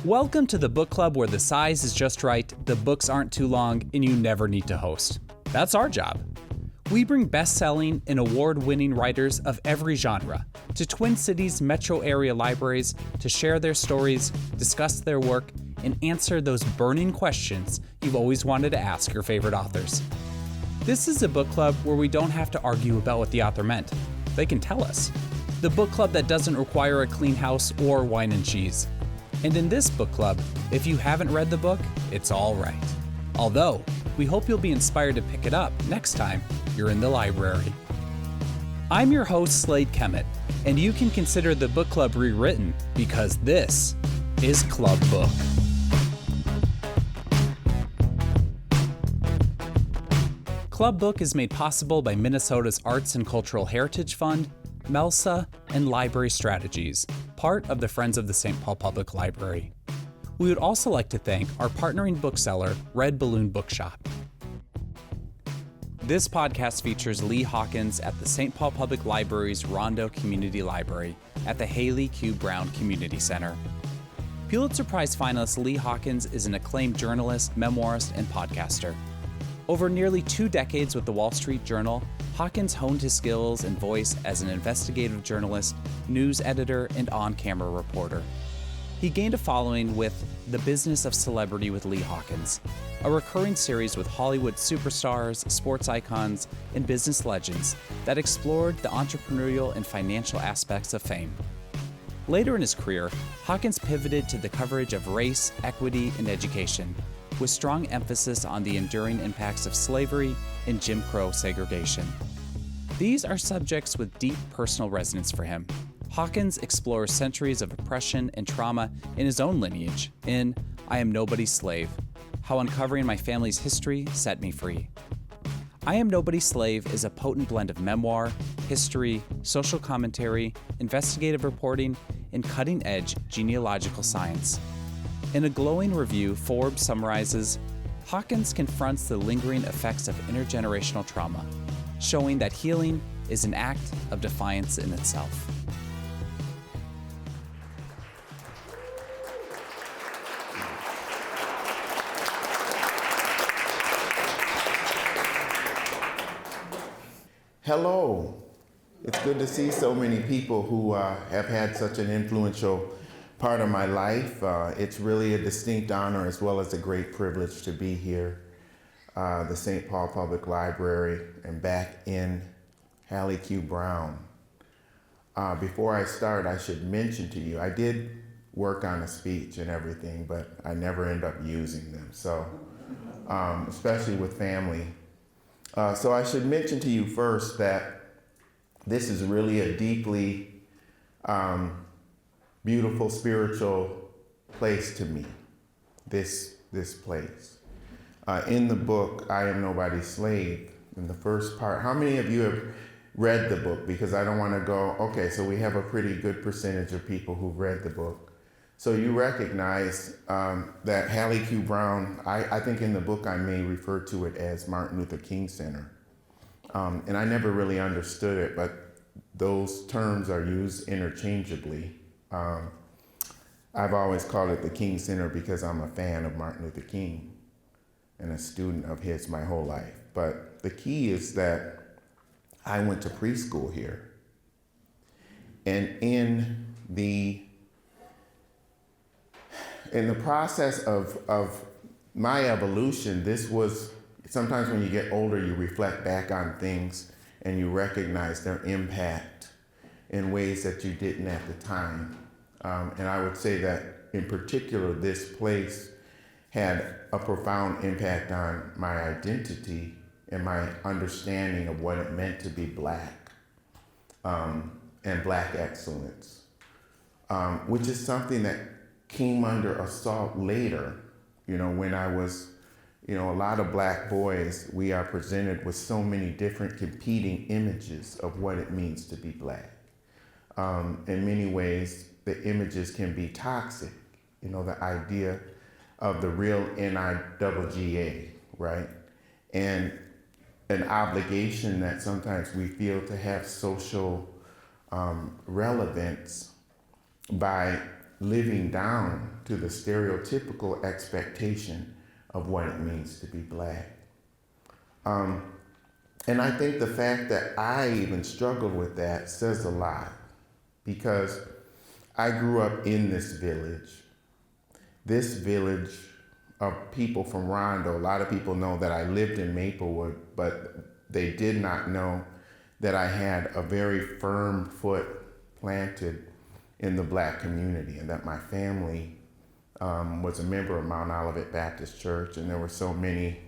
Welcome to the book club where the size is just right, the books aren't too long, and you never need to host. That's our job. We bring best-selling and award-winning writers of every genre to Twin Cities metro area libraries to share their stories, discuss their work, and answer those burning questions you've always wanted to ask your favorite authors. This is a book club where we don't have to argue about what the author meant. They can tell us. The book club that doesn't require a clean house or wine and cheese. And in this book club, if you haven't read the book, it's all right. Although, we hope you'll be inspired to pick it up next time you're in the library. I'm your host, Slade Kemet, and you can consider the book club rewritten because this is Club Book. Club Book is made possible by Minnesota's Arts and Cultural Heritage Fund, MELSA, and Library Strategies, part of the Friends of the St. Paul Public Library. We would also like to thank our partnering bookseller, Red Balloon Bookshop. This podcast features Lee Hawkins at the St. Paul Public Library's Rondo Community Library at the Haley Q. Brown Community Center. Pulitzer Prize finalist Lee Hawkins is an acclaimed journalist, memoirist, and podcaster. Over nearly 2 decades with the Wall Street Journal, Hawkins honed his skills and voice as an investigative journalist, news editor, and on-camera reporter. He gained a following with The Business of Celebrity with Lee Hawkins, a recurring series with Hollywood superstars, sports icons, and business legends that explored the entrepreneurial and financial aspects of fame. Later in his career, Hawkins pivoted to the coverage of race, equity, and education, with strong emphasis on the enduring impacts of slavery and Jim Crow segregation. These are subjects with deep personal resonance for him. Hawkins explores centuries of oppression and trauma in his own lineage in I Am Nobody's Slave, How Uncovering My Family's History Set Me Free. I Am Nobody's Slave is a potent blend of memoir, history, social commentary, investigative reporting, and cutting-edge genealogical science. In a glowing review, Forbes summarizes, Hawkins confronts the lingering effects of intergenerational trauma, showing that healing is an act of defiance in itself. Hello. It's good to see so many people who have had such an influential part of my life. It's really a distinct honor as well as a great privilege to be here, the St. Paul Public Library, and back in Haley Q. Brown. Before I start, I should mention to you, I did work on a speech and everything, but I never end up using them, so especially with family. So I should mention to you first that this is really a deeply beautiful spiritual place to me, this place. In the book, I Am Nobody's Slave, in the first part, how many of you have read the book? Because I don't want to go, okay, so we have a pretty good percentage of people who've read the book. So you recognize that Haley Q. Brown, I think in the book I may refer to it as Martin Luther King Center. And I never really understood it, but those terms are used interchangeably. I've always called it the King Center because I'm a fan of Martin Luther King and a student of his my whole life. But the key is that I went to preschool here. And in the process of my evolution, this was, sometimes when you get older, you reflect back on things and you recognize their impact in ways that you didn't at the time. And I would say that in particular, this place had a profound impact on my identity and my understanding of what it meant to be Black, and Black excellence, which is something that came under assault later. You know, when I was, a lot of Black boys, we are presented with so many different competing images of what it means to be Black. In many ways, the images can be toxic. The idea of the real NIGGA, right? And an obligation that sometimes we feel to have social relevance by living down to the stereotypical expectation of what it means to be Black. And I think the fact that I even struggled with that says a lot, because I grew up in this village of people from Rondo. A lot of people know that I lived in Maplewood, but they did not know that I had a very firm foot planted in the Black community, and that my family was a member of Mount Olivet Baptist Church, and there were so many,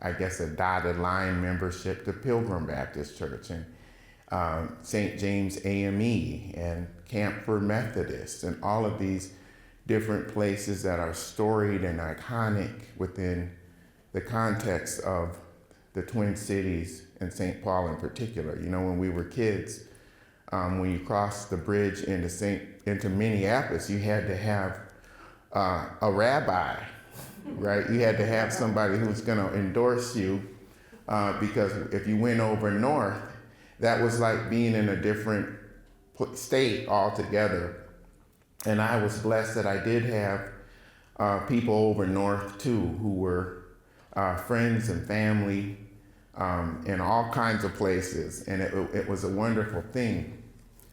I guess a dotted line membership to Pilgrim Baptist Church, and St. James AME, and Camphor Methodist, and all of these different places that are storied and iconic within the context of the Twin Cities and St. Paul in particular. When we were kids, when you crossed the bridge into Minneapolis, you had to have a rabbi, right? You had to have somebody who's going to endorse you, because if you went over north, that was like being in a different state altogether. And I was blessed that I did have people over north too, who were friends and family in all kinds of places, and it was a wonderful thing.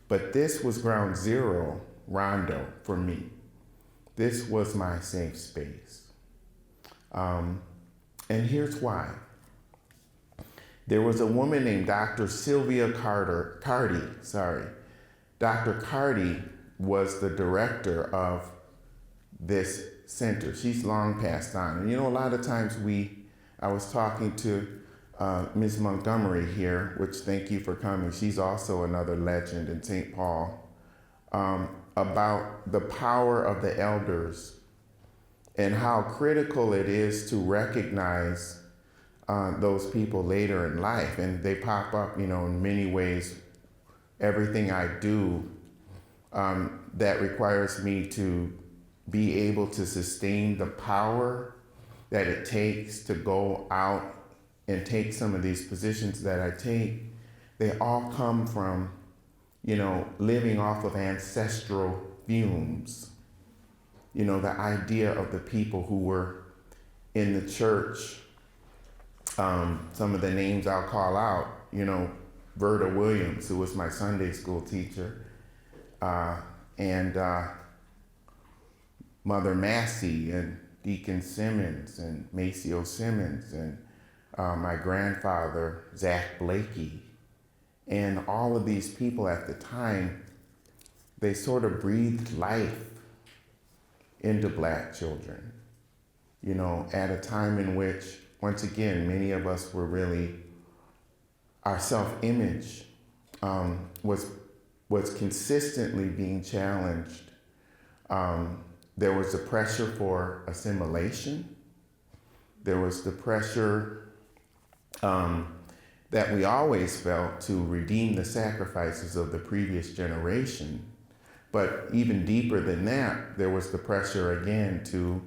But this was ground zero, Rondo, for me. This was my safe space. And here's why. There was a woman named Dr. Sylvia Carty. Dr. Carty was the director of this center. She's long passed on. And a lot of times I was talking to Ms. Montgomery here, which thank you for coming. She's also another legend in St. Paul, about the power of the elders and how critical it is to recognize those people later in life. And they pop up, in many ways. Everything I do that requires me to be able to sustain the power that it takes to go out and take some of these positions that I take, they all come from, living off of ancestral fumes. The idea of the people who were in the church, some of the names I'll call out, Verda Williams, who was my Sunday school teacher, and Mother Massey, and Deacon Simmons, and Maceo Simmons, and my grandfather, Zach Blakey. And all of these people at the time, they sort of breathed life into Black children, at a time in which, once again, many of us were really, our self-image was consistently being challenged. There was the pressure for assimilation. There was the pressure that we always felt to redeem the sacrifices of the previous generation. But even deeper than that, there was the pressure again to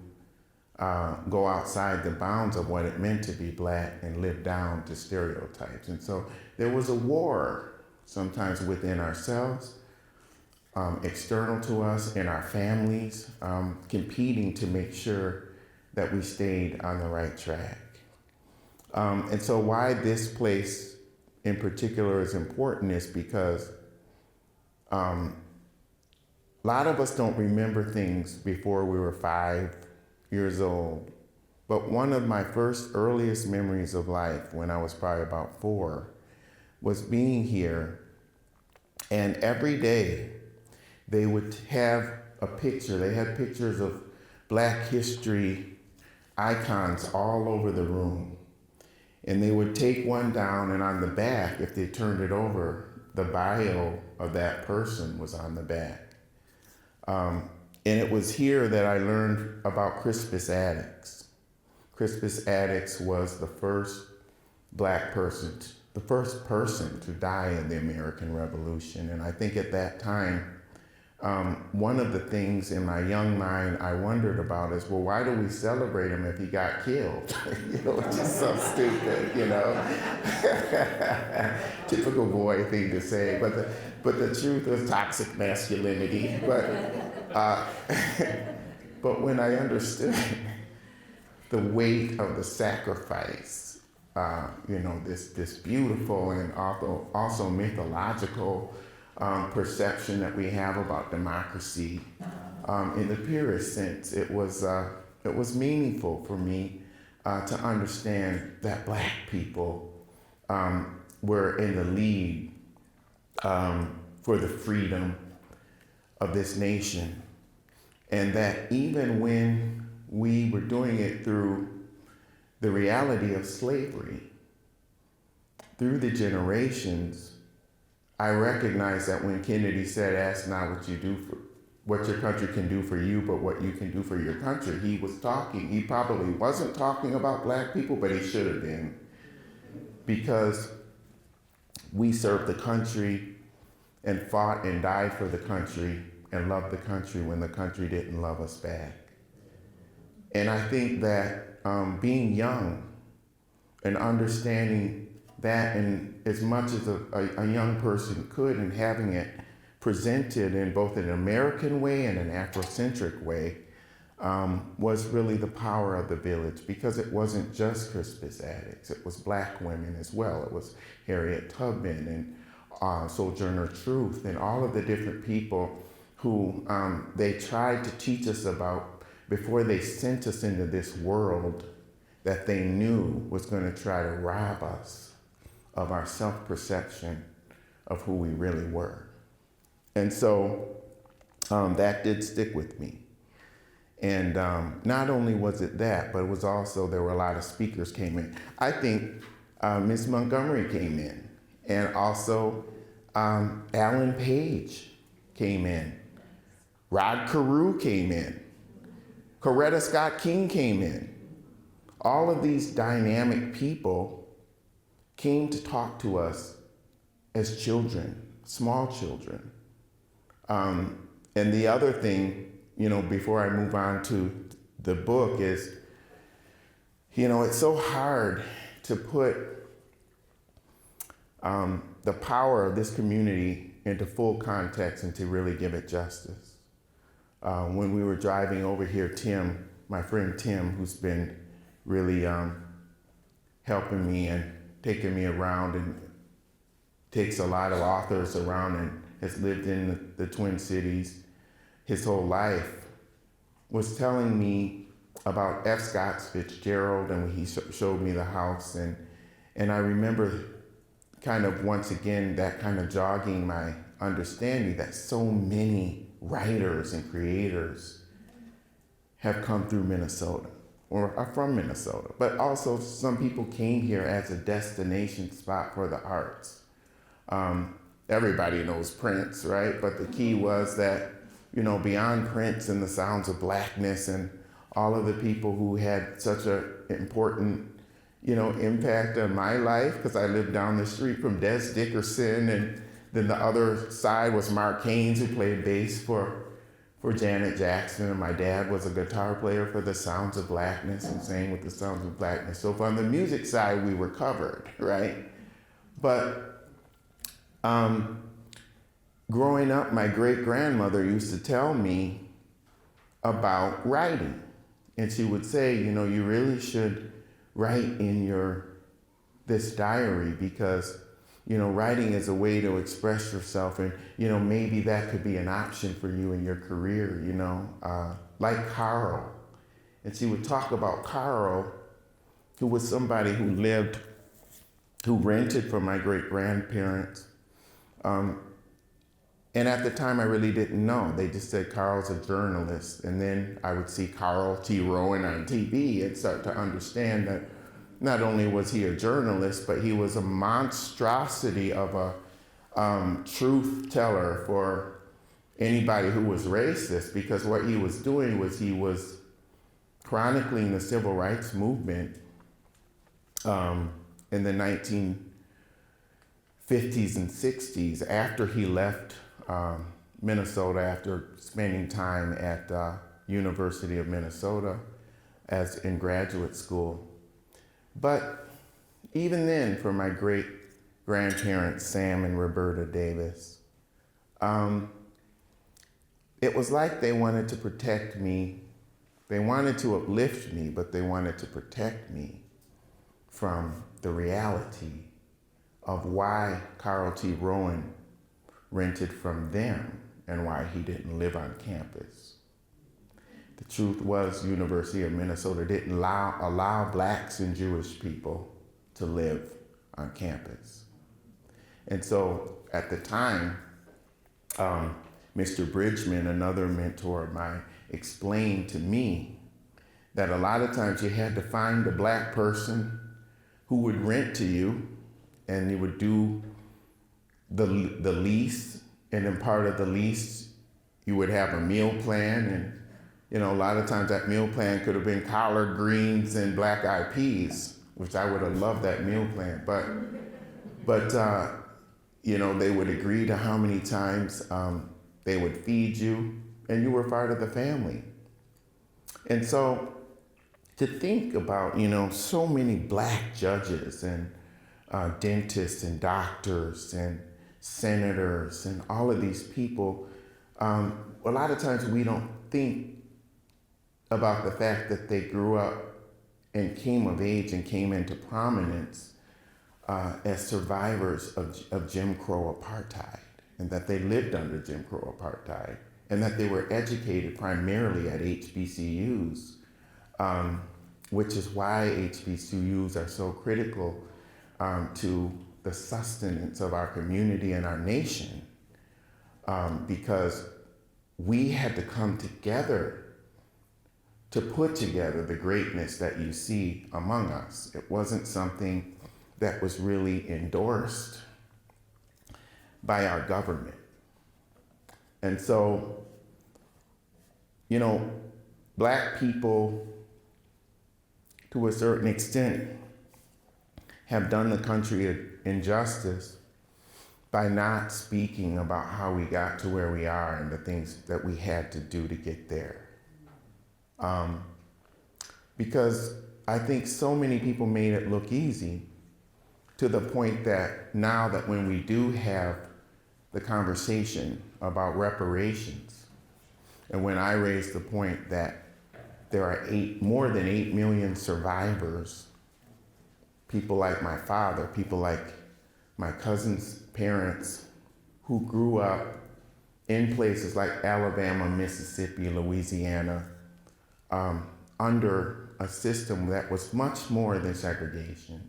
go outside the bounds of what it meant to be Black and live down to stereotypes. And so there was a war sometimes within ourselves, external to us, in our families, competing to make sure that we stayed on the right track. And so why this place in particular is important is because a lot of us don't remember things before we were 5 years old. But one of my first earliest memories of life, when I was probably about 4, was being here. And every day they would have a picture. They had pictures of Black history icons all over the room. And they would take one down, and on the back, if they turned it over, the bio of that person was on the back. And it was here that I learned about Crispus Attucks. Crispus Attucks was the first Black person, the first person to die in the American Revolution. And I think at that time, one of the things in my young mind I wondered about is, well, why do we celebrate him if he got killed? Which is so stupid, Typical boy thing to say, but the truth is toxic masculinity. But Uh, but when I understood the weight of the sacrifice, this beautiful and also mythological perception that we have about democracy, in the purest sense, it was meaningful for me to understand that Black people were in the lead for the freedom of this nation, and that even when we were doing it through the reality of slavery, through the generations, I recognize that when Kennedy said, "Ask not what your country can do for you, but what you can do for your country," he probably wasn't talking about Black people, but he should have been, because we served the country and fought and died for the country and loved the country when the country didn't love us back. And I think that being young and understanding that, and as much as a young person could, and having it presented in both an American way and an Afrocentric way, was really the power of the village, because it wasn't just Crispus Attucks, it was Black women as well. It was Harriet Tubman and Sojourner Truth and all of the different people who they tried to teach us about before they sent us into this world that they knew was going to try to rob us of our self-perception of who we really were. And so that did stick with me. And not only was it that, but it was also, there were a lot of speakers came in. I think Ms. Montgomery came in, and also Alan Page came in. Rod Carew came in. Coretta Scott King came in. All of these dynamic people came to talk to us as children, small children. And the other thing, before I move on to the book, is, it's so hard to put the power of this community into full context and to really give it justice. When we were driving over here, Tim, my friend Tim, who's been really helping me and taking me around and takes a lot of authors around and has lived in the Twin Cities his whole life, was telling me about F. Scott Fitzgerald, and he showed me the house, and I remember kind of once again that kind of jogging my understanding that so many writers and creators have come through Minnesota or are from Minnesota, but also some people came here as a destination spot for the arts. Everybody knows Prince, right? But the key was that, beyond Prince and the sounds of Blackness and all of the people who had such an important, impact on my life, because I lived down the street from Des Dickerson, and then the other side was Mark Haynes, who played bass for Janet Jackson, and my dad was a guitar player for the Sounds of Blackness and sang with the Sounds of Blackness. So on the music side, we were covered, right? But growing up, my great-grandmother used to tell me about writing. And she would say, you really should write in this diary, because, writing is a way to express yourself, and, maybe that could be an option for you in your career, like Carl. And she would talk about Carl, who was somebody who rented from my great-grandparents. And at the time, I really didn't know. They just said Carl's a journalist. And then I would see Carl T. Rowan on TV and start to understand that not only was he a journalist, but he was a monstrosity of a truth teller for anybody who was racist, because what he was doing was he was chronicling the civil rights movement in the 1950s and 60s, after he left Minnesota, after spending time at University of Minnesota as in graduate school. But even then, for my great-grandparents, Sam and Roberta Davis, it was like they wanted to protect me. They wanted to uplift me, but they wanted to protect me from the reality of why Carl T. Rowan rented from them and why he didn't live on campus. The truth was, University of Minnesota didn't allow blacks and Jewish people to live on campus. And so at the time, Mr. Bridgman, another mentor of mine, explained to me that a lot of times you had to find a black person who would rent to you, and you would do the lease, and then part of the lease you would have a meal plan, and a lot of times that meal plan could have been collard greens and black-eyed peas, which I would have loved that meal plan, but they would agree to how many times they would feed you, and you were part of the family. And so to think about, so many black judges and dentists and doctors and senators and all of these people, a lot of times we don't think about the fact that they grew up and came of age and came into prominence as survivors of Jim Crow apartheid, and that they lived under Jim Crow apartheid, and that they were educated primarily at HBCUs, which is why HBCUs are so critical to the sustenance of our community and our nation, because we had to come together to put together the greatness that you see among us. It wasn't something that was really endorsed by our government. And so, black people, to a certain extent, have done the country an injustice by not speaking about how we got to where we are and the things that we had to do to get there. Because I think so many people made it look easy, to the point that now that when we do have the conversation about reparations, and when I raise the point that there are more than 8 million survivors, people like my father, people like my cousin's parents, who grew up in places like Alabama, Mississippi, Louisiana, under a system that was much more than segregation.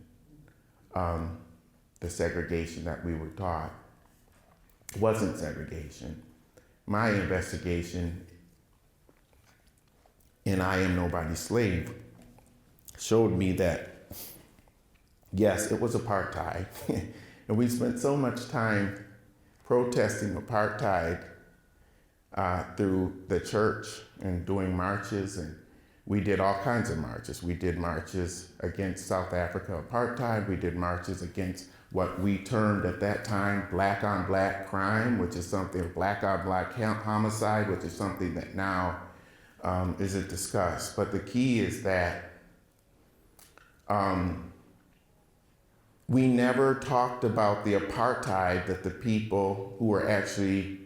The segregation that we were taught wasn't segregation. My investigation in I Am Nobody's Slave showed me that, yes, it was apartheid. And we spent so much time protesting apartheid through the church and doing marches, and we did all kinds of marches. We did marches against South Africa apartheid. We did marches against what we termed at that time black on black crime, which is something, black on black homicide, which is something that now isn't discussed. But the key is that we never talked about the apartheid that the people who were actually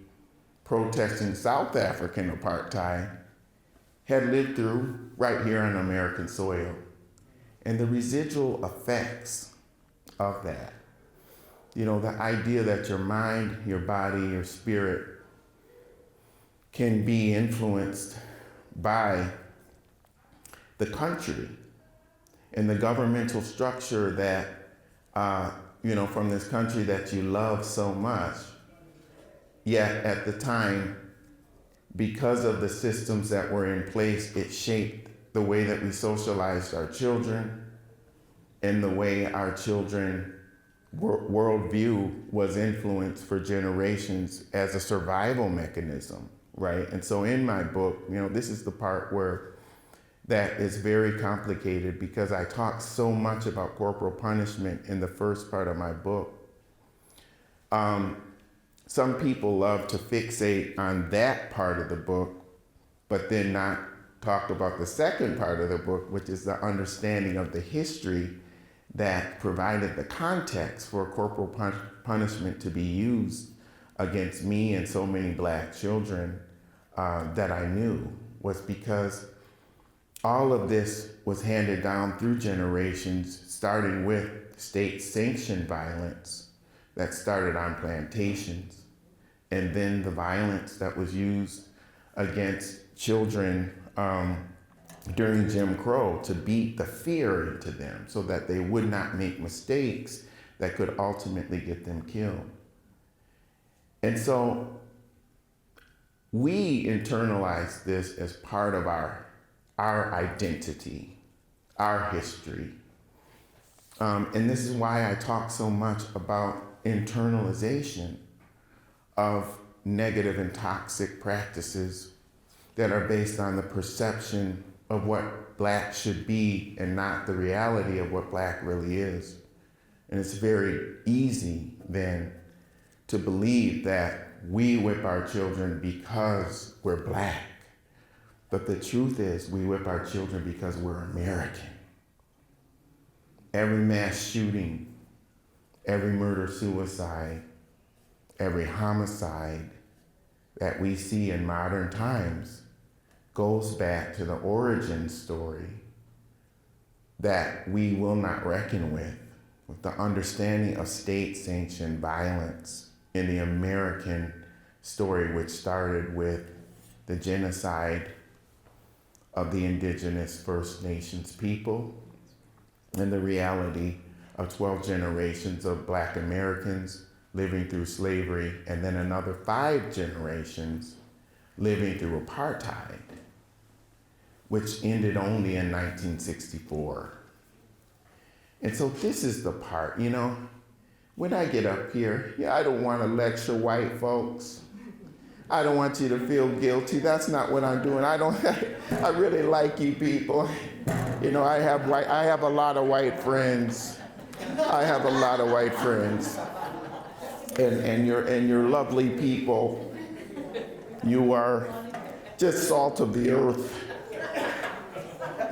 protesting South African apartheid had lived through right here on American soil. And the residual effects of that, the idea that your mind, your body, your spirit can be influenced by the country and the governmental structure that, from this country that you love so much. Yet at the time, because of the systems that were in place, it shaped the way that we socialized our children and the way our children worldview was influenced for generations as a survival mechanism, right? And so in my book, this is the part where that is very complicated, because I talk so much about corporal punishment in the first part of my book. Some people love to fixate on that part of the book, but then not talk about the second part of the book, which is the understanding of the history that provided the context for corporal punishment to be used against me and so many black children that I knew was because all of this was handed down through generations, starting with state-sanctioned violence that started on plantations, and then the violence that was used against children during Jim Crow to beat the fear into them so that they would not make mistakes that could ultimately get them killed. And so we internalize this as part of our identity, our history. And this is why I talk so much about internalization of negative and toxic practices that are based on the perception of what Black should be and not the reality of what Black really is. And it's very easy then to believe that we whip our children because we're Black. But the truth is we whip our children because we're American. Every mass shooting, every murder-suicide, every homicide that we see in modern times goes back to the origin story that we will not reckon with the understanding of state-sanctioned violence in the American story, which started with the genocide of the indigenous First Nations people and the reality of 12 generations of Black Americans living through slavery, and then another 5 generations living through apartheid, which ended only in 1964. And so this is the part, when I get up here, I don't want to lecture white folks. I don't want you to feel guilty. That's not what I'm doing. I really like you people. I have a lot of white friends. And you're lovely people. You are just salt of the earth,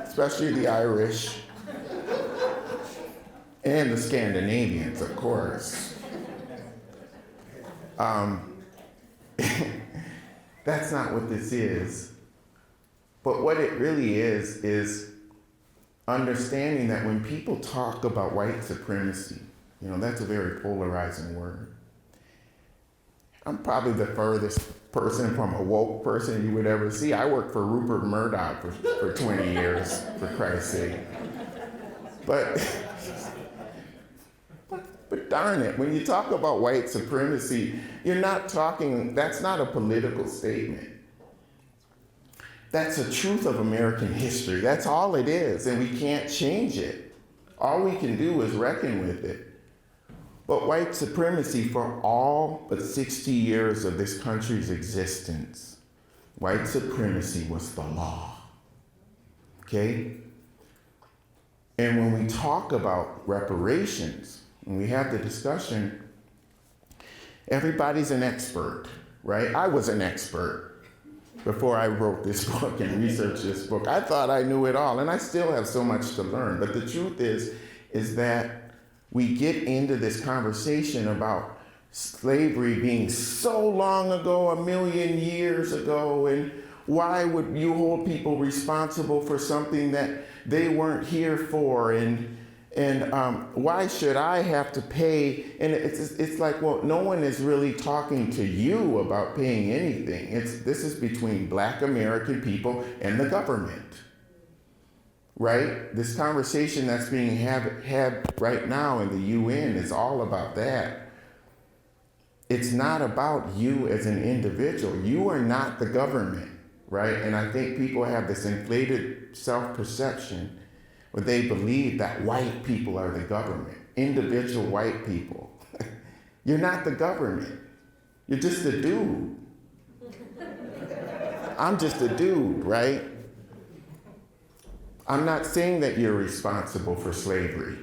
especially the Irish and the Scandinavians, of course. That's not what this is. But what it really is understanding that when people talk about white supremacy, that's a very polarizing word. I'm probably the furthest person from a woke person you would ever see. I worked for Rupert Murdoch for 20 years, for Christ's sake. But darn it, when you talk about white supremacy, that's not a political statement. That's a truth of American history. That's all it is, and we can't change it. All we can do is reckon with it. But white supremacy, for all but 60 years of this country's existence, white supremacy was the law, okay? And when we talk about reparations, when we have the discussion, everybody's an expert, right? I was an expert before I wrote this book and researched this book. I thought I knew it all, and I still have so much to learn. But the truth is that we get into this conversation about slavery being so long ago, 1 million years ago, and why would you hold people responsible for something that they weren't here for, and why should I have to pay? And it's like, well, no one is really talking to you about paying anything. This is between Black American people and the government, right? This conversation that's being had right now in the UN is all about that. It's not about you as an individual. You are not the government, right? And I think people have this inflated self-perception where they believe that white people are the government, individual white people. You're not the government. You're just a dude. I'm just a dude, right? I'm not saying that you're responsible for slavery.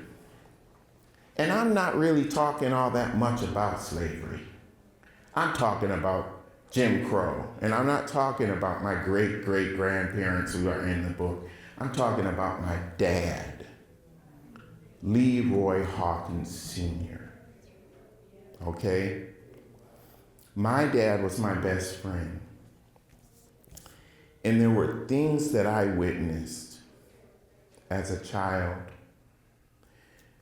And I'm not really talking all that much about slavery. I'm talking about Jim Crow. And I'm not talking about my great-great-grandparents who are in the book. I'm talking about my dad, Lee Hawkins Sr., okay? My dad was my best friend. And there were things that I witnessed as a child,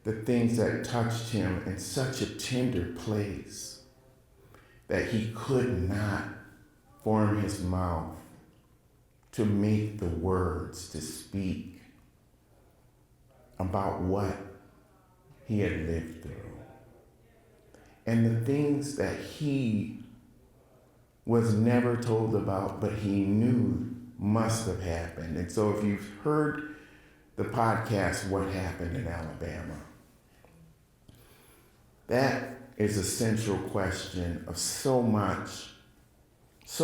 the things that touched him in such a tender place that he could not form his mouth to make the words to speak about what he had lived through. And the things that he was never told about, but he knew must have happened. And so if you've heard the podcast, What Happened in Alabama, that is a central question of so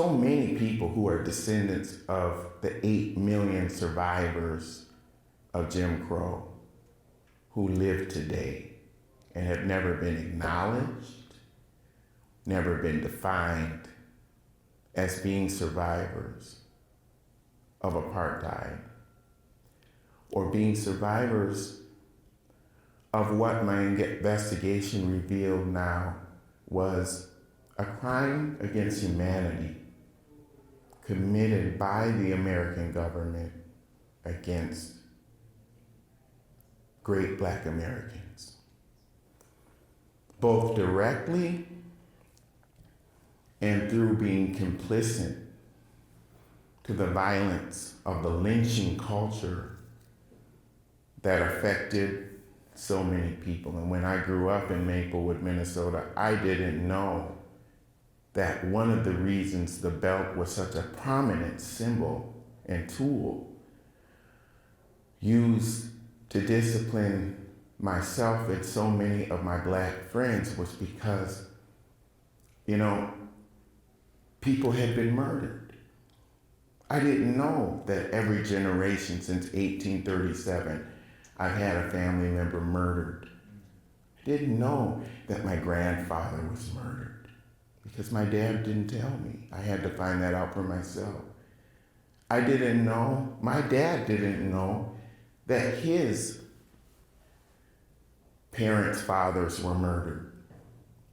many people who are descendants of the 8 million survivors of Jim Crow who live today and have never been acknowledged, never been defined as being survivors of apartheid, or being survivors of what my investigation revealed now was a crime against humanity committed by the American government against great Black Americans, both directly and through being complicit to the violence of the lynching culture that affected so many people. And when I grew up in Maplewood, Minnesota, I didn't know that one of the reasons the belt was such a prominent symbol and tool used to discipline myself and so many of my Black friends was because, people had been murdered. I didn't know that every generation since 1837, I've had a family member murdered. I didn't know that my grandfather was murdered because my dad didn't tell me. I had to find that out for myself. I didn't know, my dad didn't know that his parents' fathers were murdered.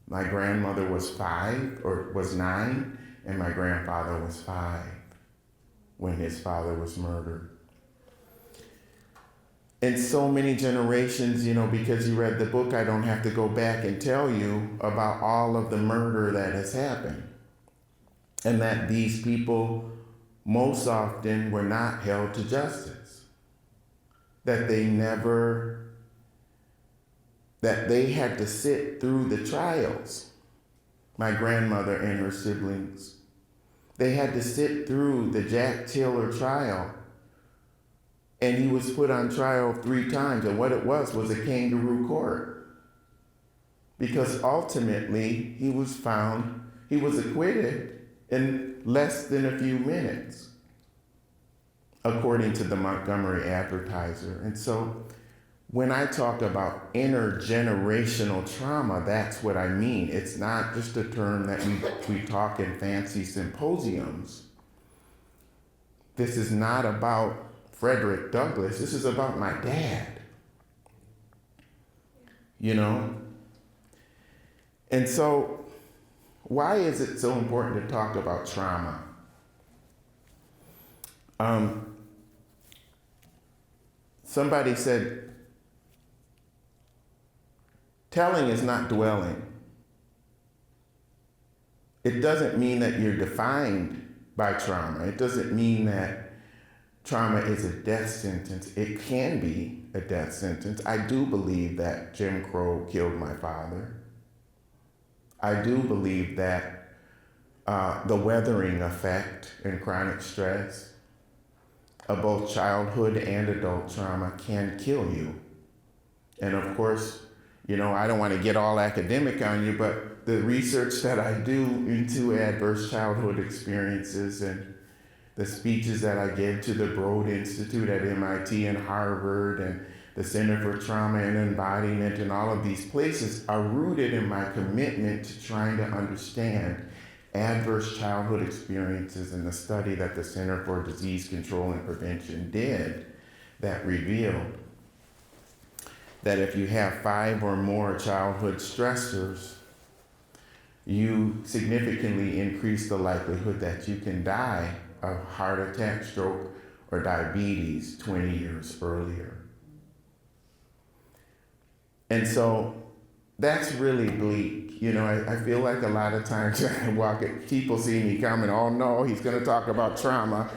My grandmother was 9, and my grandfather was 5 when his father was murdered. And so many generations, because you read the book, I don't have to go back and tell you about all of the murder that has happened. And that these people most often were not held to justice. That they had to sit through the trials. My grandmother and her siblings, they had to sit through the Jack Taylor trial. And he was put on trial 3 times, and what it was a kangaroo court. Because ultimately, he was acquitted in less than a few minutes, according to the Montgomery Advertiser. And so, when I talk about intergenerational trauma, that's what I mean. It's not just a term that we talk in fancy symposiums. This is not about Frederick Douglass. This is about my dad. And so, why is it so important to talk about trauma? Somebody said, telling is not dwelling. It doesn't mean that you're defined by trauma. It doesn't mean that trauma is a death sentence. It can be a death sentence. I do believe that Jim Crow killed my father. I do believe that the weathering effect and chronic stress of both childhood and adult trauma can kill you. And of course, I don't want to get all academic on you, but the research that I do into adverse childhood experiences and the speeches that I give to the Broad Institute at MIT and Harvard and the Center for Trauma and Embodiment and all of these places are rooted in my commitment to trying to understand adverse childhood experiences and the study that the Center for Disease Control and Prevention did that revealed that if you have 5 or more childhood stressors, you significantly increase the likelihood that you can die a heart attack, stroke, or diabetes 20 years earlier. And so that's really bleak. You know, I feel like a lot of times I walk at, people see me coming, oh no, he's gonna talk about trauma.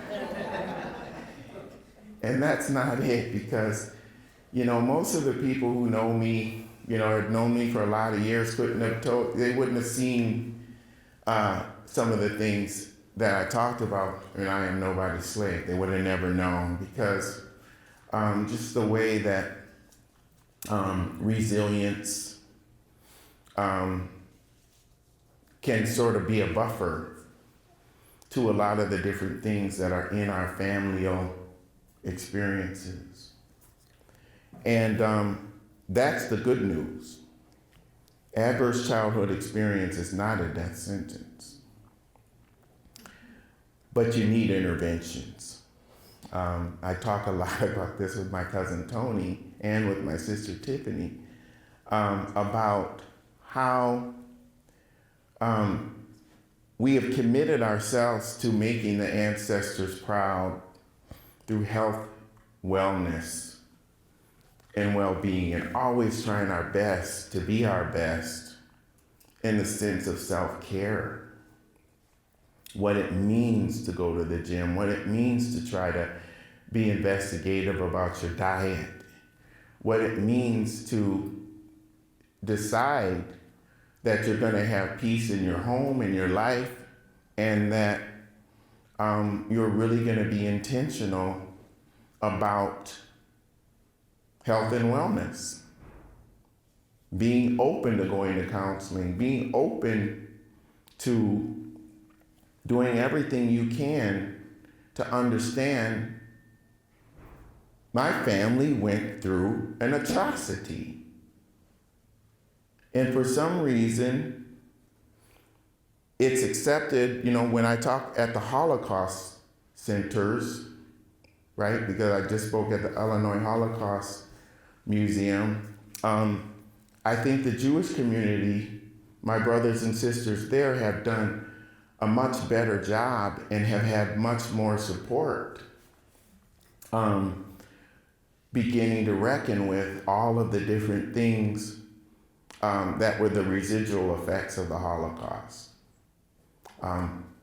And that's not it, because, you know, most of the people who know me, you know, have known me for a lot of years, they wouldn't have seen some of the things that I talked about in I Am Nobody's Slave. They would have never known, because just the way that resilience can sort of be a buffer to a lot of the different things that are in our familial experiences. And that's the good news. Adverse childhood experience is not a death sentence, but you need interventions. I talk a lot about this with my cousin Tony and with my sister Tiffany about how we have committed ourselves to making the ancestors proud through health, wellness, and well-being, and always trying our best to be our best in the sense of self-care. What it means to go to the gym, what it means to try to be investigative about your diet, what it means to decide that you're going to have peace in your home, in your life, and that you're really going to be intentional about health and wellness. Being open to going to counseling, being open to doing everything you can to understand my family went through an atrocity. And for some reason, it's accepted, you know, when I talk at the Holocaust centers, right? Because I just spoke at the Illinois Holocaust Museum. I think the Jewish community, my brothers and sisters there, have done a much better job and have had much more support, beginning to reckon with all of the different things that were the residual effects of the Holocaust.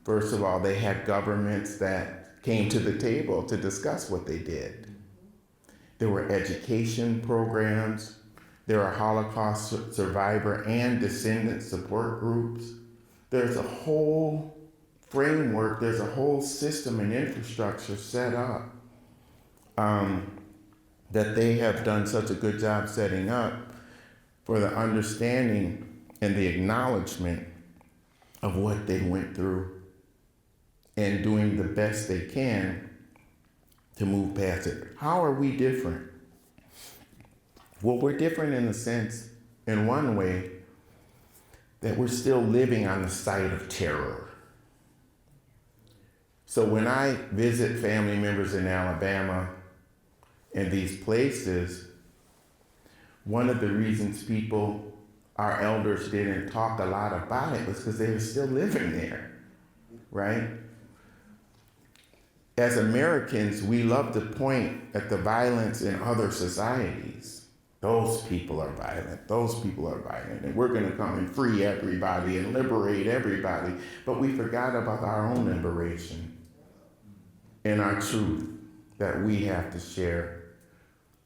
First of all, they had governments that came to the table to discuss what they did. There were education programs. There are Holocaust survivor and descendant support groups. There's a whole framework, there's a whole system and infrastructure set up that they have done such a good job setting up for the understanding and the acknowledgement of what they went through and doing the best they can to move past it. How are we different? Well, we're different in the sense, in one way, that we're still living on the site of terror. So when I visit family members in Alabama and these places, one of the reasons our elders didn't talk a lot about it was because they were still living there, right? As Americans, we love to point at the violence in other societies. Those people are violent, those people are violent, and we're gonna come and free everybody and liberate everybody. But we forgot about our own liberation and our truth that we have to share.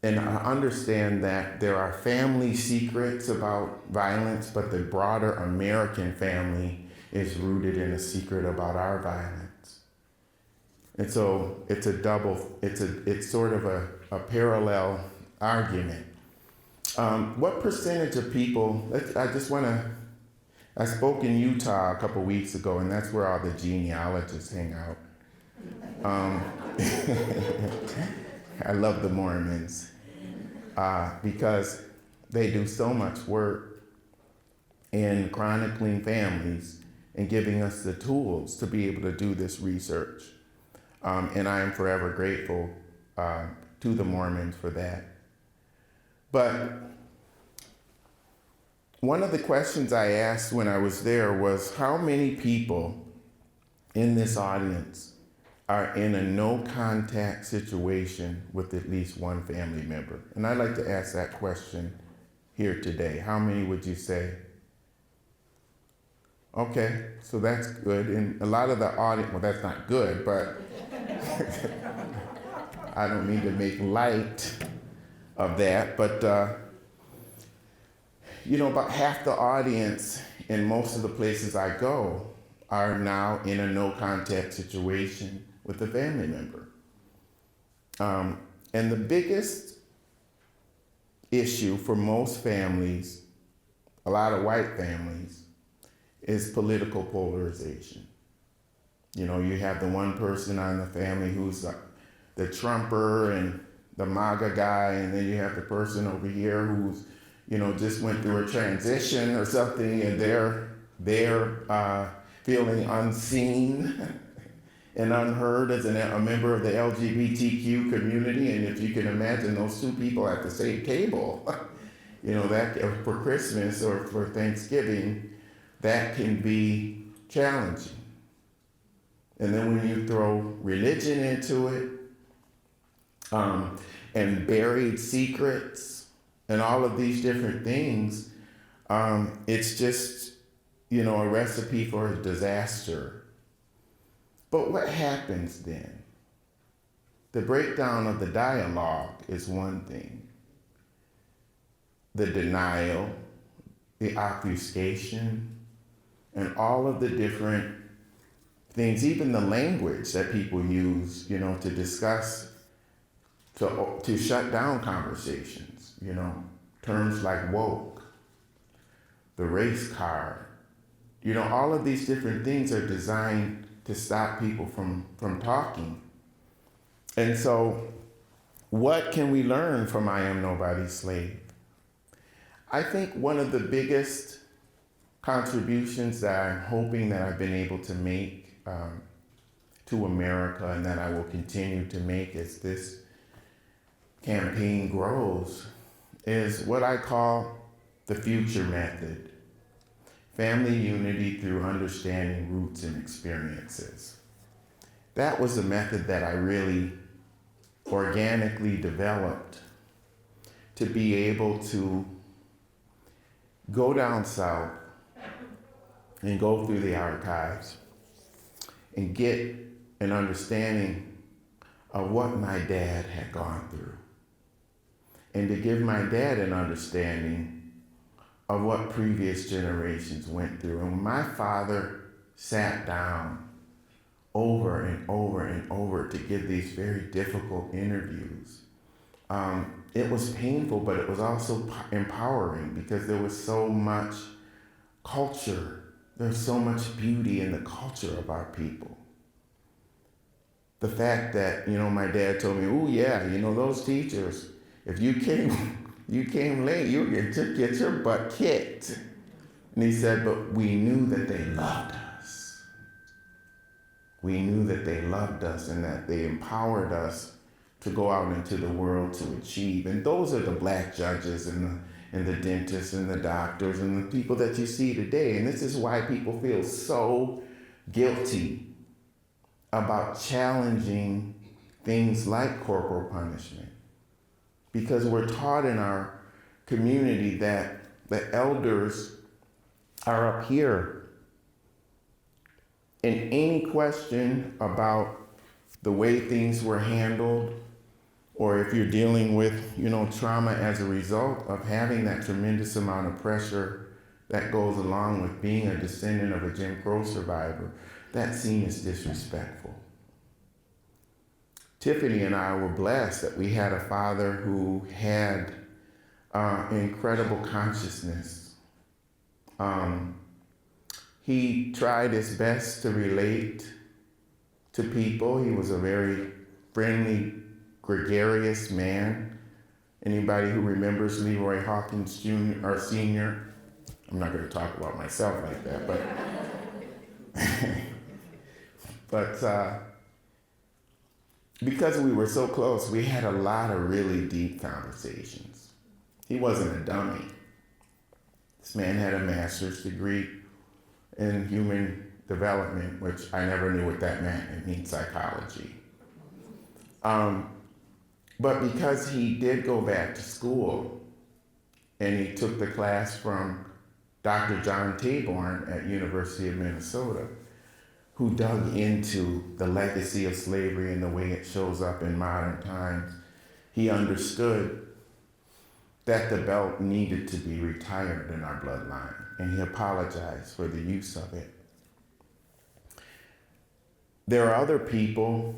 And I understand that there are family secrets about violence, but the broader American family is rooted in a secret about our violence. And so it's sort of a parallel argument. What percentage of people, I spoke in Utah a couple weeks ago, and that's where all the genealogists hang out. I love the Mormons because they do so much work in chronicling families and giving us the tools to be able to do this research. And I am forever grateful to the Mormons for that. But one of the questions I asked when I was there was, how many people in this audience are in a no contact situation with at least one family member? And I'd like to ask that question here today. How many would you say? Okay, so that's good. And a lot of the audience, well, that's not good, but I don't mean to make light of that, but about half the audience in most of the places I go are now in a no contact situation with a family member. And the biggest issue for most families, a lot of white families, is political polarization. You have the one person on the family who's the Trumper and the MAGA guy, and then you have the person over here who's, just went through a transition or something, and they're feeling unseen and unheard as a member of the LGBTQ community. And if you can imagine those two people at the same table, that for Christmas or for Thanksgiving, that can be challenging. And then when you throw religion into it, and buried secrets and all of these different things, it's just, a recipe for a disaster. But what happens then? The breakdown of the dialogue is one thing. The denial, the obfuscation, and all of the different things, even the language that people use, to discuss, to shut down conversations, terms like woke, the race card, all of these different things are designed to stop people from talking. And so what can we learn from I Am Nobody's Slave? I think one of the biggest contributions that I'm hoping that I've been able to make to America, and that I will continue to make as this campaign grows, is what I call the future method. Family unity through understanding roots and experiences. That was a method that I really organically developed to be able to go down south and go through the archives and get an understanding of what my dad had gone through, and to give my dad an understanding of what previous generations went through. And when my father sat down over and over and over to give these very difficult interviews, it was painful, but it was also empowering, because there was so much culture. There's so much beauty in the culture of our people. The fact that, my dad told me, oh yeah, those teachers, if you came late, you get your butt kicked. And he said, but we knew that they loved us. We knew that they loved us and that they empowered us to go out into the world to achieve. And those are the black judges and the dentists and the doctors and the people that you see today. And this is why people feel so guilty about challenging things like corporal punishment. Because we're taught in our community that the elders are up here. And any question about the way things were handled, or if you're dealing with, trauma as a result of having that tremendous amount of pressure that goes along with being a descendant of a Jim Crow survivor, that's seen as disrespectful. Tiffany and I were blessed that we had a father who had incredible consciousness. He tried his best to relate to people. He was a very friendly, gregarious man. Anybody who remembers Lee Hawkins Jr. or Sr., I'm not going to talk about myself like that, but because we were so close, we had a lot of really deep conversations. He wasn't a dummy. This man had a master's degree in human development, which I never knew what that meant. It means psychology. But because he did go back to school and he took the class from Dr. John Taborn at University of Minnesota, who dug into the legacy of slavery and the way it shows up in modern times, he understood that the belt needed to be retired in our bloodline, and he apologized for the use of it. There are other people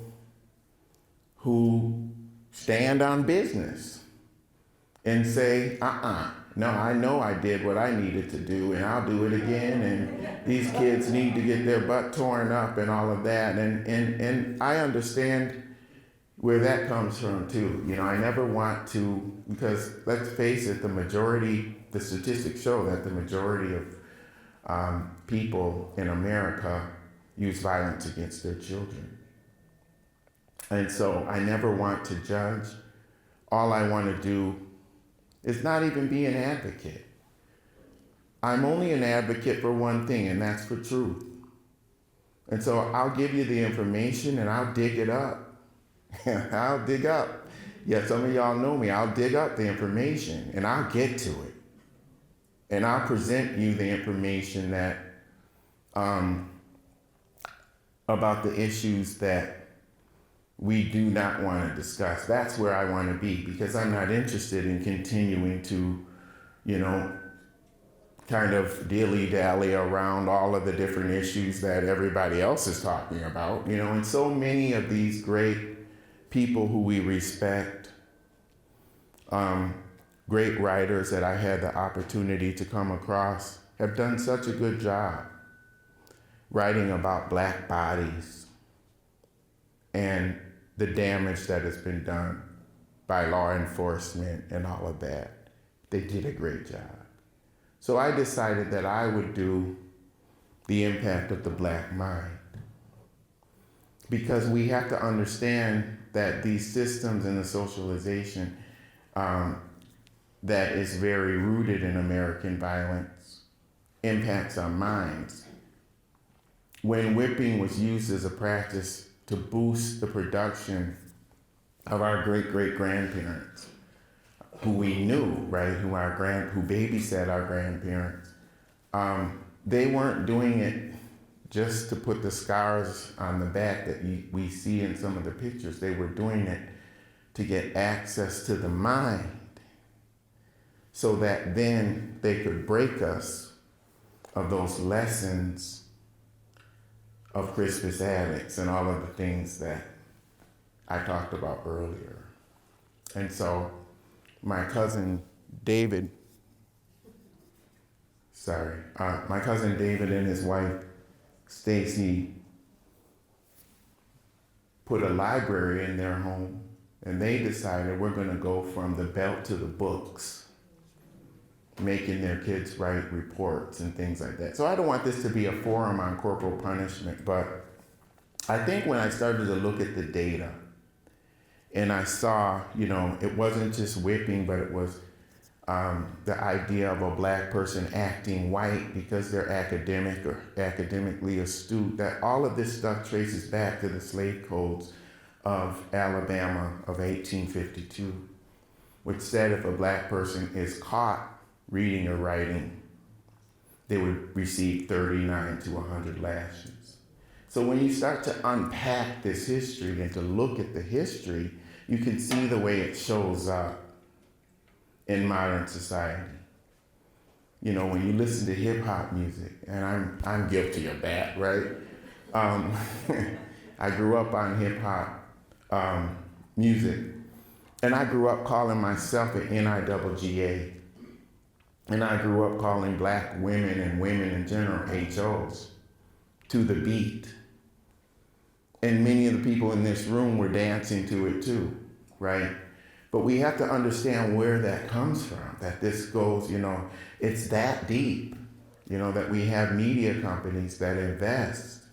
who stand on business and say, no, I know I did what I needed to do, and I'll do it again, and these kids need to get their butt torn up and all of that. And I understand where that comes from too. You know, I never want to, because let's face it, the statistics show that the majority of people in America use violence against their children. And so I never want to judge. All I want to do is not even be an advocate. I'm only an advocate for one thing, and that's for truth. And so I'll give you the information and I'll dig it up. I'll dig up. Yeah, some of y'all know me. I'll dig up the information and I'll get to it. And I'll present you the information that about the issues that we do not want to discuss. That's where I want to be, because I'm not interested in continuing to, kind of dilly-dally around all of the different issues that everybody else is talking about, and so many of these great people who we respect, great writers that I had the opportunity to come across, have done such a good job writing about Black bodies and the damage that has been done by law enforcement and all of that. They did a great job. So I decided that I would do the impact of the Black mind, because we have to understand that these systems and the socialization that is very rooted in American violence impacts our minds. When whipping was used as a practice to boost the production of our great-great-grandparents, who we knew, right, who babysat our grandparents, they weren't doing it just to put the scars on the back that we see in some of the pictures. They were doing it to get access to the mind so that then they could break us of those lessons of Crispus Attucks and all of the things that I talked about earlier. And so my cousin David and his wife Stacy put a library in their home, and they decided we're going to go from the belt to the books, making their kids write reports and things like that. So I don't want this to be a forum on corporal punishment, but I think when I started to look at the data and I saw, it wasn't just whipping, but it was the idea of a Black person acting white because they're academic or academically astute, that all of this stuff traces back to the slave codes of Alabama of 1852, which said if a Black person is caught reading or writing, they would receive 39 to 100 lashes. So when you start to unpack this history and to look at the history, you can see the way it shows up in modern society. When you listen to hip hop music, and I'm guilty of that, right? I grew up on hip hop music, and I grew up calling myself an NIWGA. And I grew up calling Black women and women in general HOs to the beat. And many of the people in this room were dancing to it too, right? But we have to understand where that comes from, that this goes, it's that deep, that we have media companies that invest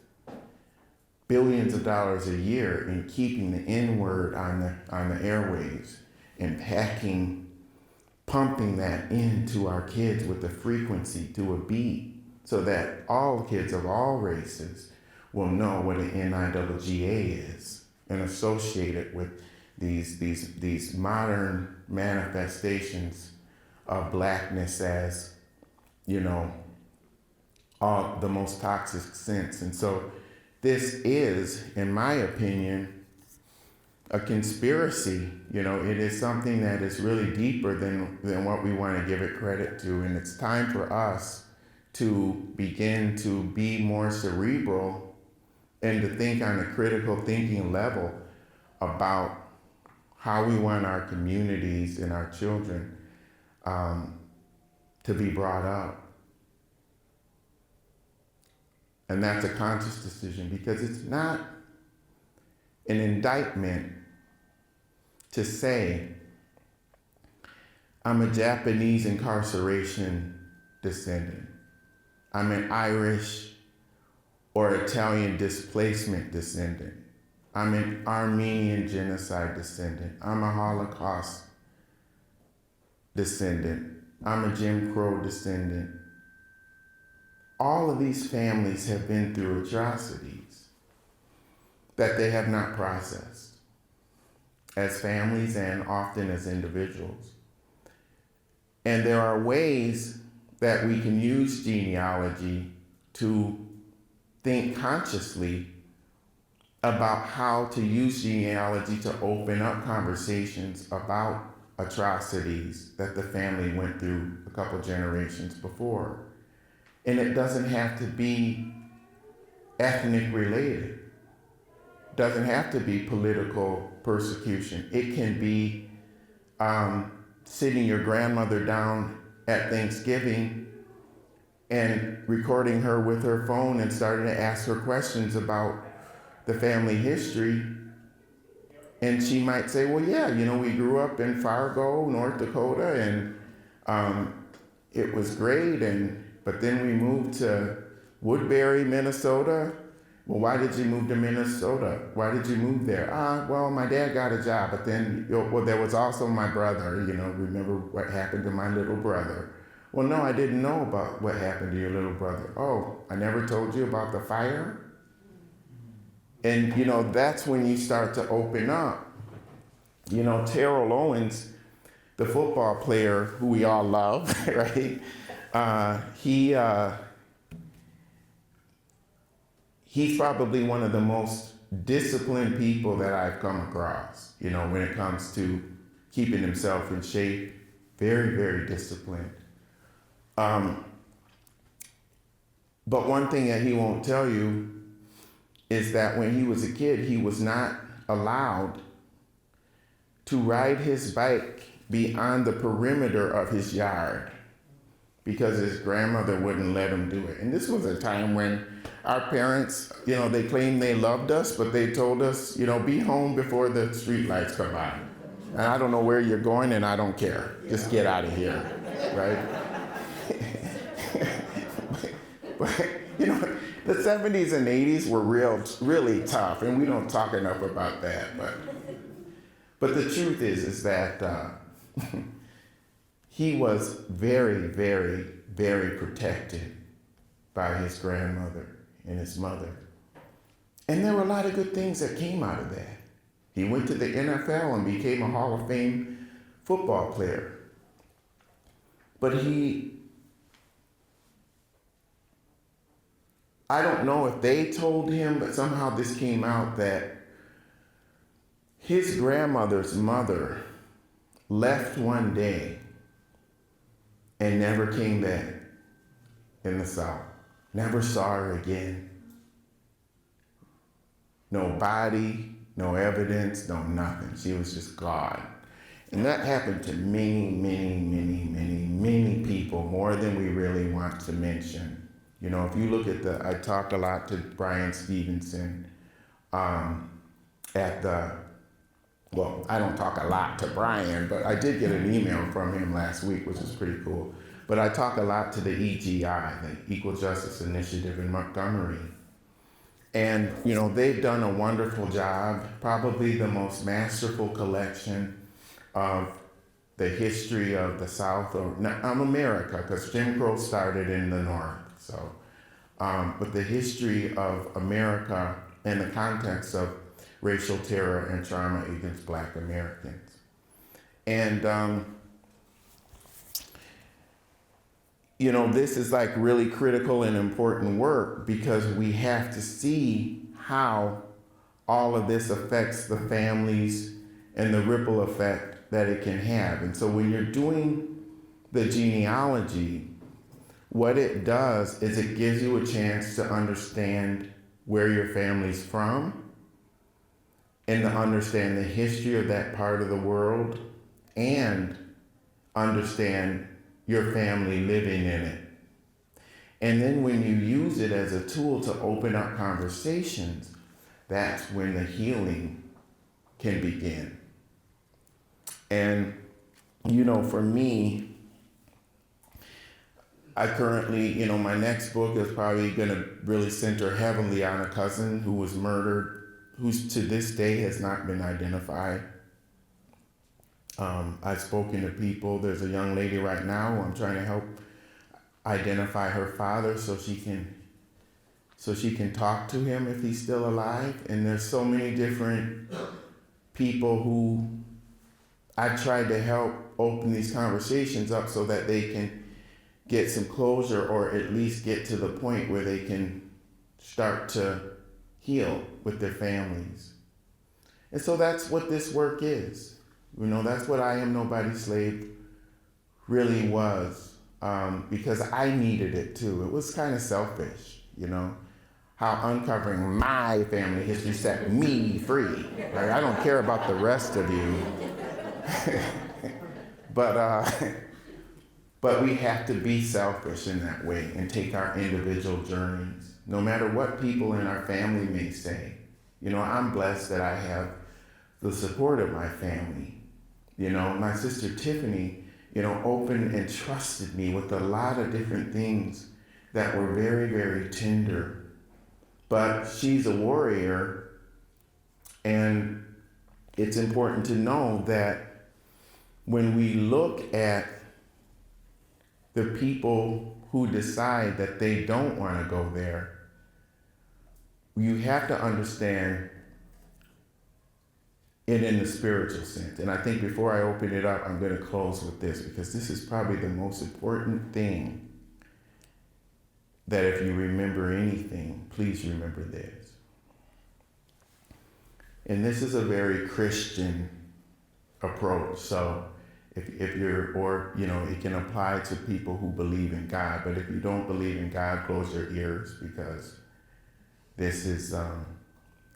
billions of dollars a year in keeping the N-word on the airwaves and pumping that into our kids with the frequency to a beat so that all kids of all races will know what an NIGGA is and associate it with these modern manifestations of blackness as, all the most toxic sense. And so this is, in my opinion, a conspiracy. It is something that is really deeper than what we want to give it credit to. And it's time for us to begin to be more cerebral and to think on a critical thinking level about how we want our communities and our children to be brought up. And that's a conscious decision, because it's not an indictment to say, I'm a Japanese incarceration descendant, I'm an Irish or Italian displacement descendant, I'm an Armenian genocide descendant, I'm a Holocaust descendant, I'm a Jim Crow descendant. All of these families have been through atrocities that they have not processed as families and often as individuals. And there are ways that we can use genealogy to think consciously about how to use genealogy to open up conversations about atrocities that the family went through a couple generations before. And it doesn't have to be ethnic related. It doesn't have to be political persecution. It can be sitting your grandmother down at Thanksgiving and recording her with her phone and starting to ask her questions about the family history. And she might say, well, yeah, we grew up in Fargo, North Dakota, and it was great, but then we moved to Woodbury, Minnesota. Well, why did you move to Minnesota? Why did you move there? Well, my dad got a job, but then, there was also my brother, remember what happened to my little brother? Well, no, I didn't know about what happened to your little brother. Oh, I never told you about the fire? And, that's when you start to open up. Terrell Owens, the football player who we all love, right? He's probably one of the most disciplined people that I've come across, when it comes to keeping himself in shape. Very, very disciplined. But one thing that he won't tell you is that when he was a kid, he was not allowed to ride his bike beyond the perimeter of his yard because his grandmother wouldn't let him do it. And this was a time when our parents, they claimed they loved us, but they told us, be home before the street lights come on. And I don't know where you're going, and I don't care. Just get out of here, right? But, the 70s and 80s were really tough, and we don't talk enough about that. But the truth is that he was very, very, very protected by his grandmother and his mother. And there were a lot of good things that came out of that. He went to the NFL and became a Hall of Fame football player. But I don't know if they told him, but somehow this came out that his grandmother's mother left one day and never came back in the South. Never saw her again. No body, no evidence, no nothing. She was just gone. And that happened to many, many, many, many, many people, more than we really want to mention. If you look at I talked a lot to Brian Stevenson I don't talk a lot to Brian, but I did get an email from him last week, which is pretty cool. But I talk a lot to the EGI, the Equal Justice Initiative in Montgomery. And, they've done a wonderful job, probably the most masterful collection of the history of the South, of America, because Jim Crow started in the North. So, but the history of America in the context of racial terror and trauma against Black Americans. And, you know, this is like really critical and important work because we have to see how all of this affects the families and the ripple effect that it can have. And so when you're doing the genealogy, what it does is it gives you a chance to understand where your family's from and to understand the history of that part of the world and understand your family living in it. And then when you use it as a tool to open up conversations, that's when the healing can begin. And, you know, for me, I currently, you know, my next book is probably going to really center heavily on a cousin who was murdered, who to this day has not been identified. I've spoken to people. There's a young lady right now who I'm trying to help identify her father so she can talk to him if he's still alive. And there's so many different people who I tried to help open these conversations up so that they can get some closure or at least get to the point where they can start to heal with their families. And so that's what this work is. You know, that's what I Am Nobody's Slave really was, because I needed it too. It was kind of selfish, you know, how uncovering my family history set me free. Right? I don't care about the rest of you. But we have to be selfish in that way and take our individual journeys, no matter what people in our family may say. You know, I'm blessed that I have the support of my family. You know, my sister Tiffany, you know, opened and trusted me with a lot of different things that were very, very tender. But she's a warrior, and it's important to know that when we look at the people who decide that they don't want to go there, you have to understand it in the spiritual sense. And I think before I open it up, I'm going to close with this because this is probably the most important thing that if you remember anything, please remember this. And this is a very Christian approach. So if you're, or, you know, it can apply to people who believe in God, but if you don't believe in God, close your ears because this is,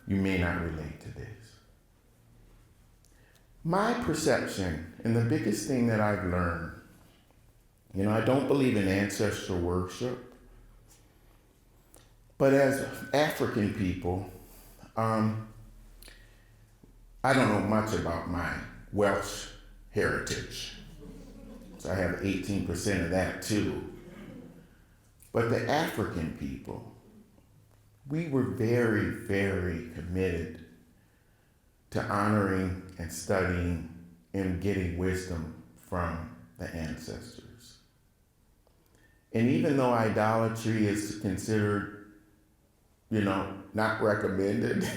you may not relate to this. My perception, and the biggest thing that I've learned, you know, I don't believe in ancestral worship, but as African people, I don't know much about my Welsh heritage. So I have 18% of that too. But the African people, we were very, very committed to honoring and studying and getting wisdom from the ancestors. And even though idolatry is considered, you know, not recommended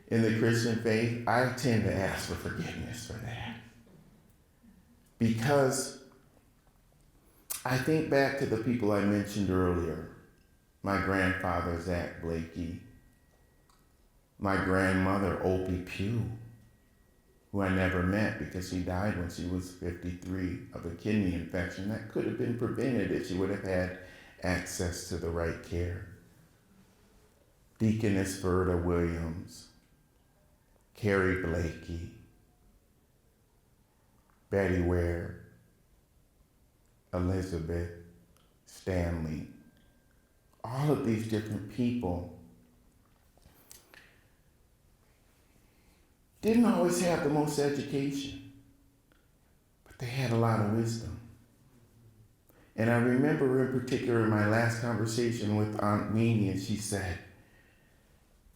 in the Christian faith, I tend to ask for forgiveness for that. Because I think back to the people I mentioned earlier, my grandfather, Zach Blakey, my grandmother, Opie Pugh, who I never met because she died when she was 53 of a kidney infection that could have been prevented if she would have had access to the right care. Deaconess Verda Williams, Carrie Blakey, Betty Ware, Elizabeth, Stanley, all of these different people didn't always have the most education, but they had a lot of wisdom. And I remember in particular my last conversation with Aunt Weenie, and she said,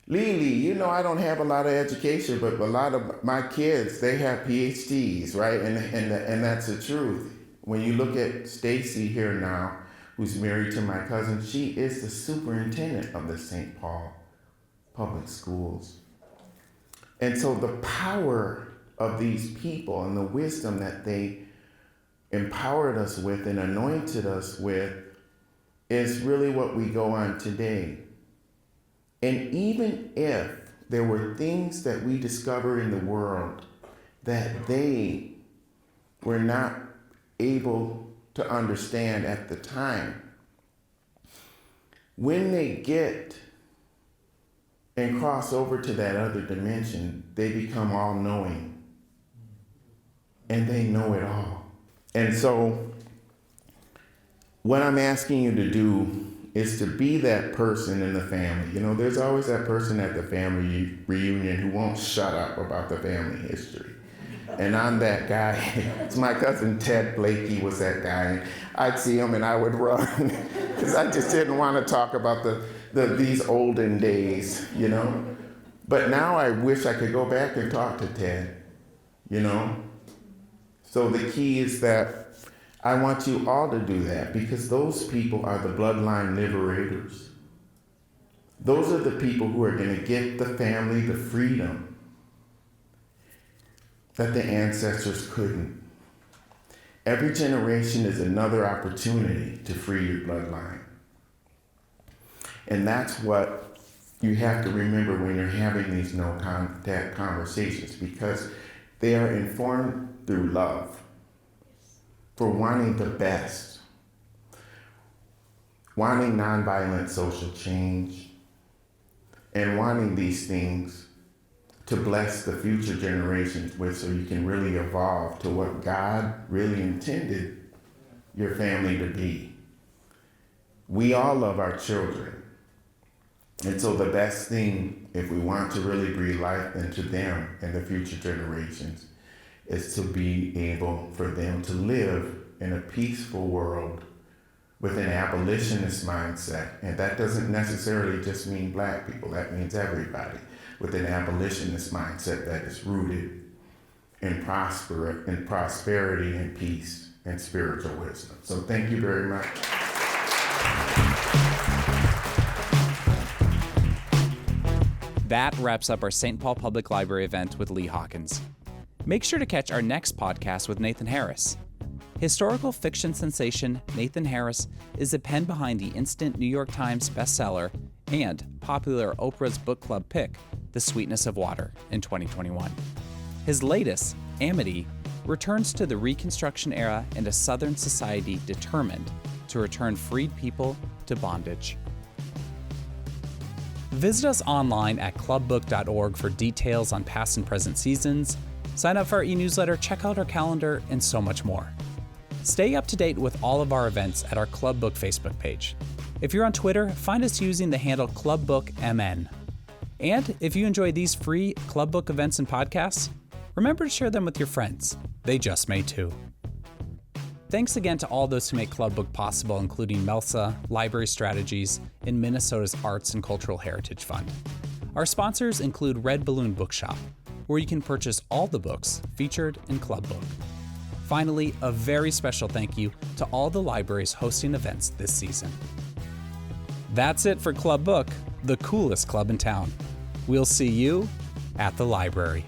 Lily, you know I don't have a lot of education, but a lot of my kids, they have PhDs, right? And that's the truth. When you look at Stacy here now, who's married to my cousin. She is the superintendent of the St. Paul Public Schools. And so the power of these people and the wisdom that they empowered us with and anointed us with is really what we go on today. And even if there were things that we discover in the world that they were not able to understand at the time, when they get and cross over to that other dimension, they become all-knowing. And they know it all. And so what I'm asking you to do is to be that person in the family. You know, there's always that person at the family reunion who won't shut up about the family history. And I'm that guy. It's my cousin Ted Blakey was that guy. I'd see him and I would run because I just didn't want to talk about these olden days, you know. But now I wish I could go back and talk to Ted, you know. So the key is that I want you all to do that, because those people are the bloodline liberators. Those are the people who are going to get the family the freedom that the ancestors couldn't. Every generation is another opportunity to free your bloodline. And that's what you have to remember when you're having these no contact conversations, because they are informed through love, for wanting the best, wanting nonviolent social change, and wanting these things to bless the future generations with, so you can really evolve to what God really intended your family to be. We all love our children. And so the best thing, if we want to really breathe life into them and the future generations, is to be able for them to live in a peaceful world with an abolitionist mindset. And that doesn't necessarily just mean Black people, that means everybody, with an abolitionist mindset that is rooted in prosperity and peace and spiritual wisdom. So thank you very much. That wraps up our St. Paul Public Library event with Lee Hawkins. Make sure to catch our next podcast with Nathan Harris. Historical fiction sensation Nathan Harris is the pen behind the instant New York Times bestseller and popular Oprah's book club pick, The Sweetness of Water, in 2021. His latest, Amity, returns to the Reconstruction era and a Southern society determined to return freed people to bondage. Visit us online at clubbook.org for details on past and present seasons, sign up for our e-newsletter, check out our calendar, and so much more. Stay up to date with all of our events at our Club Book Facebook page. If you're on Twitter, find us using the handle ClubBookMN. And if you enjoy these free Club Book events and podcasts, remember to share them with your friends. They just may too. Thanks again to all those who make Club Book possible, including MELSA, Library Strategies, and Minnesota's Arts and Cultural Heritage Fund. Our sponsors include Red Balloon Bookshop, where you can purchase all the books featured in Club Book. Finally, a very special thank you to all the libraries hosting events this season. That's it for Club Book, the coolest club in town. We'll see you at the library.